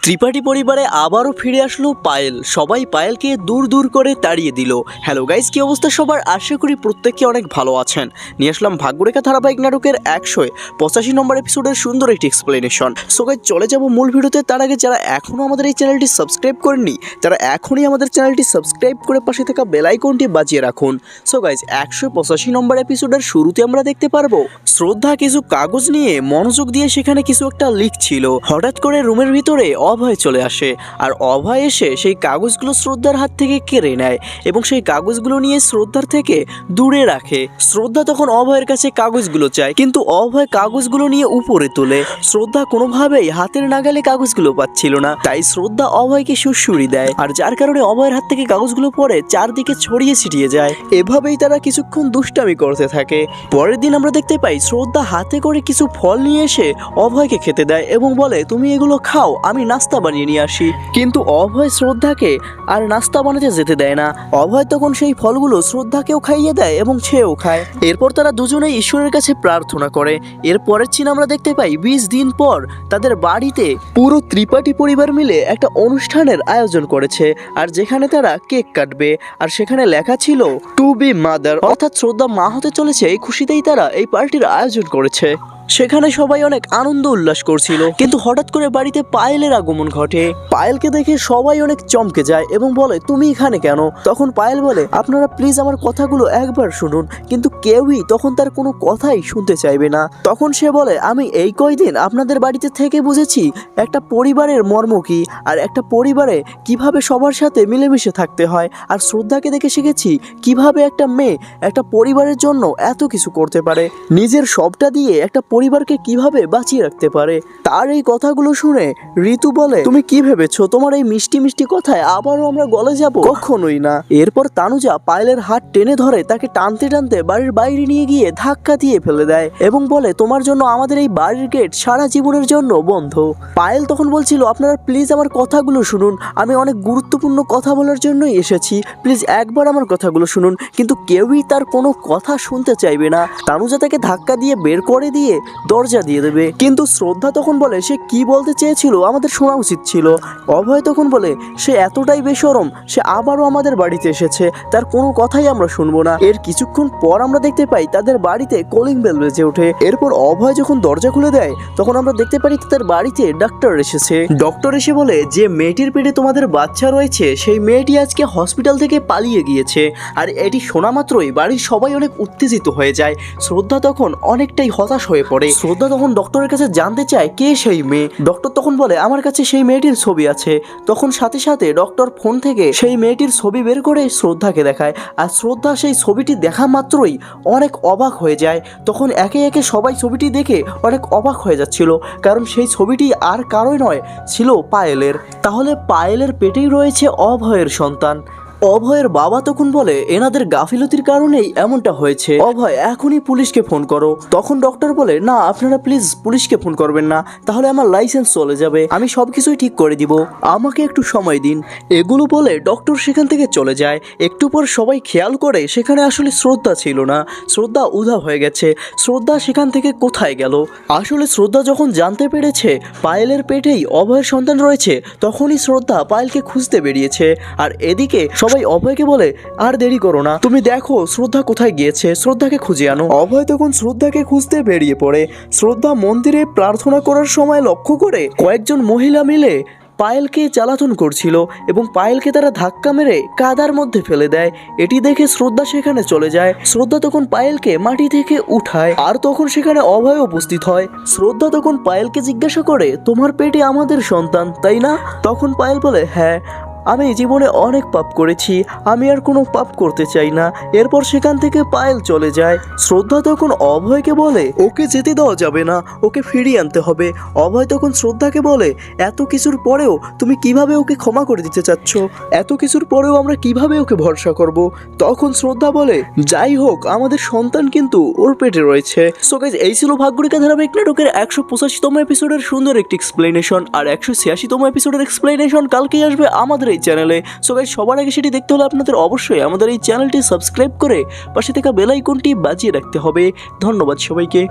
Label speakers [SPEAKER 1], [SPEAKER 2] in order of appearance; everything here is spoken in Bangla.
[SPEAKER 1] ত্রিপাঠী পরিবারে আবারও ফিরে আসলো পায়েল। সবাই পায়েলকে দূর দূর করে তাড়িয়ে দিল। হ্যালো গাইস, কি অবস্থা সবার? আশা করি প্রত্যেকে অনেক ভালো আছেন। নিয়ে আসলাম ভাগ্যরেখা ধারাবাহিক নাটকের 185 নম্বর এপিসোডের সুন্দর একটি এক্সপ্লেনেশন। সো গাইস, চলে যাব মূল ভিডিওতে। তার আগে যারা এখনও আমাদের এই চ্যানেলটি সাবস্ক্রাইব করেননি, তারা এখনই আমাদের চ্যানেলটি সাবস্ক্রাইব করে পাশে থাকা বেল আইকনটি বাজিয়ে রাখুন। সো গাইস, 185 নম্বর এপিসোডের শুরুতে আমরা দেখতে পারবো শ্রদ্ধা কিছু কাগজ নিয়ে মনোযোগ দিয়ে সেখানে কিছু একটা লিখছিল। হঠাৎ করে রুমের ভিতরে অভয় চলে আসে, আর অভয় এসে সেই কাগজগুলো শ্রদ্ধার হাত থেকে কেড়ে নেয় এবং সেই কাগজগুলো নিয়ে শ্রদ্ধার থেকে দূরে রাখে। শ্রদ্ধা তখন অভয়ের কাছে কাগজগুলো চায়, কিন্তু অভয় কাগজগুলো নিয়ে উপরে তোলে। শ্রদ্ধা কোনোভাবেই হাতের নাগালে কাগজগুলো পাচ্ছিল না, তাই শ্রদ্ধা অভয়কে সুড়সুড়ি দেয়, আর যার কারণে অভয়ের হাত থেকে কাগজগুলো পড়ে চারদিকে ছড়িয়ে ছিটিয়ে যায়। এভাবেই তারা কিছুক্ষণ দুষ্টামি করতে থাকে। পরের দিন আমরা দেখতে পাই শ্রদ্ধা হাতে করে কিছু ফল নিয়ে এসে অভয়কে খেতে দেয় এবং বলে, তুমি এগুলো খাও, আমি নাস্তা বানিয়ে নিয়ে আসি। কিন্তু অভয় শ্রদ্ধাকে আর নাস্তা বানাতে যেতে দেয় না। অভয় তখন সেই ফলগুলো শ্রদ্ধাকেও খাইয়ে দেয় এবং সেও খায়। এরপর তারা দুজনেই ঈশ্বরের কাছে প্রার্থনা করে। এর পরের চিন আমরা দেখতে পাই 20 দিন পর তাদের বাড়িতে পুরো ত্রিপাঠী পরিবার মিলে একটা অনুষ্ঠানের আয়োজন করেছে, আর যেখানে তারা কেক কাটবে, আর সেখানে লেখা ছিল টু বি মাদার, অর্থাৎ শ্রদ্ধা মা হতে চলেছে। এই খুশিতেই তারা এই পার্টির আয়োজন করেছে। সেখানে সবাই অনেক আনন্দ উল্লাস করছিল, কিন্তু হঠাৎ করে বাড়িতে পায়েলের আগমন ঘটে। পায়েলকে দেখে সবাই অনেক চমকে যায় এবং বলে, তুমি এখানে কেন? তখন পায়েল বলে, আপনারা প্লিজ আমার কথাগুলো একবার শুনুন। কিন্তু কেউই তখন তার কোনো কথাই শুনতে চাইবে না। তখন সে বলে, আমি এই কয়দিন আপনাদের বাড়িতে থেকে বুঝেছি একটা পরিবারের মর্ম কি, আর একটা পরিবারে কিভাবে সবার সাথে মিলেমিশে থাকতে হয়। আর শ্রদ্ধাকে দেখে শিখেছি কিভাবে একটা মেয়ে একটা পরিবারের জন্য এত কিছু করতে পারে, নিজের সবটা দিয়ে একটা পরিবারকে কিভাবে বাঁচিয়ে রাখতে পারে। তার এই কথাগুলো শুনে ঋতু বলে, তুমি কি ভেবেছো তোমার এই মিষ্টি মিষ্টি কথায় আবারও আমরা গলে যাব? কখনোই না। এরপর তানুজা পায়েলের হাত টেনে ধরে তাকে টানতে টানতে বাড়ির বাইরে নিয়ে গিয়ে ধাক্কা দিয়ে ফেলে দেয় এবং বলে, তোমার জন্য আমাদের এই বাড়ির গেট সারা জীবনের জন্য বন্ধ। পায়েল তখন বলছিল, আপনারা প্লিজ আমার কথাগুলো শুনুন, আমি অনেক গুরুত্বপূর্ণ কথা বলার জন্যই এসেছি, প্লিজ একবার আমার কথাগুলো শুনুন। কিন্তু কেউই তার কোনো কথা শুনতে চাইবে না। তানুজা তাকে ধাক্কা দিয়ে বের করে দিয়ে দরজা দিয়ে দেবে, কিন্তু শ্রদ্ধা তখন বলে, সে কি বলতে চেয়েছিল আমাদের শোনা উচিত ছিল। অভয় তখন বলে, সে এতটাই বেশরম, সে আবারও আমাদের বাড়িতে এসেছে, তার কোনো কথাই আমরা শুনবো না। এর কিছুক্ষণ পর আমরা দেখতে পাই তাদের বাড়িতে কলিং বেল বেজে ওঠে। এরপর অভয় যখন দরজা খুলে দেয়, তখন আমরা দেখতে পারি তাদের বাড়িতে ডাক্তার এসেছে। ডক্টর এসে বলে, যে মেয়েটির পেটে তোমাদের বাচ্চা রয়েছে সেই মেয়েটি আজকে হসপিটাল থেকে পালিয়ে গিয়েছে। আর এটি শোনা মাত্রই বাড়ির সবাই অনেক উত্তেজিত হয়ে যায়। শ্রদ্ধা তখন অনেকটাই হতাশ হয়ে পড়ে। শ্রদ্ধা তখন ডক্টরের কাছে জানতে চায় কে সেই মেয়ে। ডক্টর তখন বলে, আমার কাছে সেই মেয়েটির ছবি আছে। তখন সাথে সাথে ডক্টর ফোন থেকে সেই মেয়েটির ছবি বের করে শ্রদ্ধাকে দেখায়, আর শ্রদ্ধা সেই ছবিটি দেখা মাত্রই অনেক অবাক হয়ে যায়। তখন একে একে সবাই ছবিটি দেখে অনেক অবাক হয়ে যাচ্ছিল, কারণ সেই ছবিটি আর কারোই নয়, ছিল পায়েলের। তাহলে পায়েলের পেটেই রয়েছে অভয়ের সন্তান। অভয়ের বাবা তখন বলে, এনাদের গাফিলতির কারণেই এমনটা হয়েছে, অভয় এখনই পুলিশকে ফোন করো। তখন ডক্টর বলে, না আপনারা প্লিজ পুলিশকে ফোন করবেন না, তাহলে আমার লাইসেন্স চলে যাবে, আমি সবকিছুই ঠিক করে দিব, আমাকে একটু সময় দিন। এগুলো বলে ডক্টর সেখান থেকে চলে যায়। একটু পর সবাই খেয়াল করে সেখানে আসলে শ্রদ্ধা ছিল না, শ্রদ্ধা উধাও হয়ে গেছে। শ্রদ্ধা সেখান থেকে কোথায় গেল? আসলে শ্রদ্ধা যখন জানতে পেরেছে পায়েলের পেটেই অভয়ের সন্তান রয়েছে, তখনই শ্রদ্ধা পায়েলকে খুঁজতে বেরিয়েছে। আর এদিকে সবাই অভয়কে বলে, আর দেরি করো না, তুমি দেখো শ্রদ্ধা কোথায় গিয়েছে, শ্রদ্ধাকে খুঁজে আনো। অভয় তখন শ্রদ্ধাকে খুঁজতে বেরিয়ে পড়ে। শ্রদ্ধা মন্দিরে প্রার্থনা করার সময় লক্ষ্য করে কয়েকজন মহিলা মিলে পায়েলকে জ্বালাতন করছিল এবং পায়েলকে তারা ধাক্কা মেরে কাদার মধ্যে ফেলে দেয়। এটি দেখে শ্রদ্ধা সেখানে চলে যায়। শ্রদ্ধা তখন পায়েলকে মাটি থেকে উঠায়, আর তখন সেখানে অভয় উপস্থিত হয়। শ্রদ্ধা তখন পায়েলকে জিজ্ঞাসা করে, তোমার পেটে আমাদের সন্তান তাই না? তখন পায়েল বলে, হ্যাঁ, আমি জীবনে অনেক পাপ করেছি, আমি আর কোনো পাপ করতে চাই না। এরপর সেখান থেকে পায়েল চলে যায়। শ্রদ্ধা তখন অভয়কে বলে, ওকে যেতে দেওয়া যাবে না, ওকে ফিরিয়ে আনতে হবে। অভয় তখন শ্রদ্ধাকে বলে, এত কিছুর পরেও তুমি কিভাবে ওকে ক্ষমা করে দিতে চাচ্ছ? এত কিছুর পরেও আমরা কিভাবে ওকে ভরসা করব? তখন শ্রদ্ধা বলে, যাই হোক আমাদের সন্তান কিন্তু ওর পেটে রয়েছে। সো গাইস, এই ছিল ভাগ্যরেখা ধারাবাহিক নাটকের 185তম এপিসোডের সুন্দর একটি এক্সপ্লেনেশন। আর 186তম এপিসোডের এক্সপ্লেনেশন কালকেই আসবে আমাদের এই চ্যানেলে। সো গাইস, সবার আগে সেটি দেখতে হলে আপনাদের অবশ্যই আমাদের এই চ্যানেলটি সাবস্ক্রাইব করে পাশে থাকা বেল আইকনটি বাজিয়ে রাখতে হবে। ধন্যবাদ সবাইকে।